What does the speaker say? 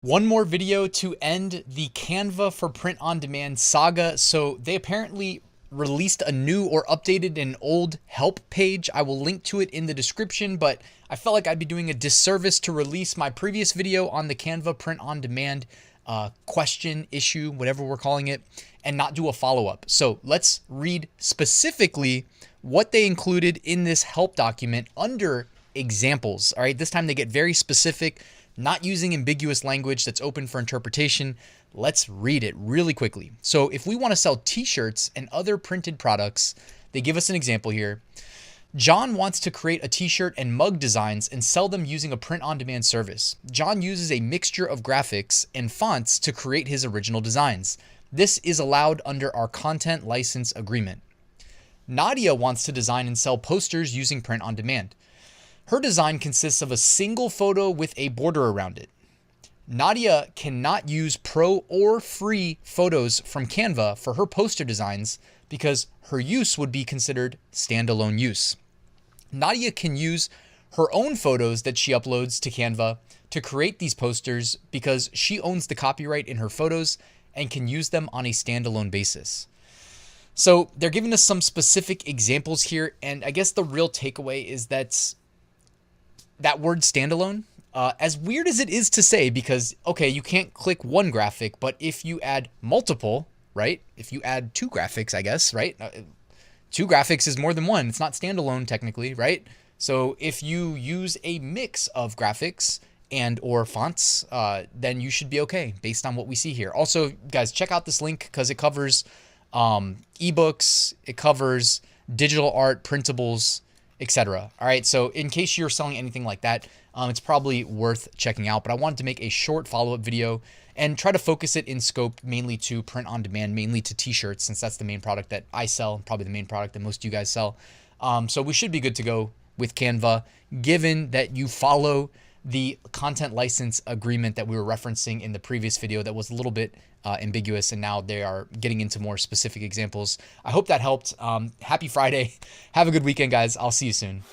One more video to end the Canva for print on demand saga. So they apparently released a new or updated an old help page. I will link to it in the description, but I felt like I'd be doing a disservice to release my previous video on the Canva print on demand question, issue, whatever we're calling it, and not do a follow-up. So let's read specifically what they included in this help document under examples. All right, this time they get very specific, not using ambiguous language that's open for interpretation. Let's read it really quickly. So if we want to sell t-shirts and other printed products, they give us an example here. John wants to create a t-shirt and mug designs and sell them using a print-on-demand service. John uses a mixture of graphics and fonts to create his original designs. This is allowed under our content license agreement. Nadia wants to design and sell posters using print-on-demand. Her design consists of a single photo with a border around it. Nadia cannot use pro or free photos from Canva for her poster designs because her use would be considered standalone use. Nadia can use her own photos that she uploads to Canva to create these posters because she owns the copyright in her photos and can use them on a standalone basis. So they're giving us some specific examples here, and I guess the real takeaway is that word standalone, as weird as it is to say, because, okay, you can't click one graphic, but if you add multiple, right? If you add two graphics, I guess, right? Two graphics is more than one. It's not standalone technically, right? So if you use a mix of graphics and or fonts, then you should be okay based on what we see here. Also, guys, check out this link because it covers ebooks, it covers digital art, printables, etc. All right, so in case you're selling anything like that, it's probably worth checking out. But I wanted to make a short follow-up video and try to focus it in scope mainly to print on demand, mainly to t-shirts, since that's the main product that I sell, probably the main product that most of you guys sell. So we should be good to go with Canva, given that you follow the content license agreement that we were referencing in the previous video that was a little bit ambiguous, and now they are getting into more specific examples. I hope that helped. Happy Friday. Have a good weekend, guys. I'll see you soon.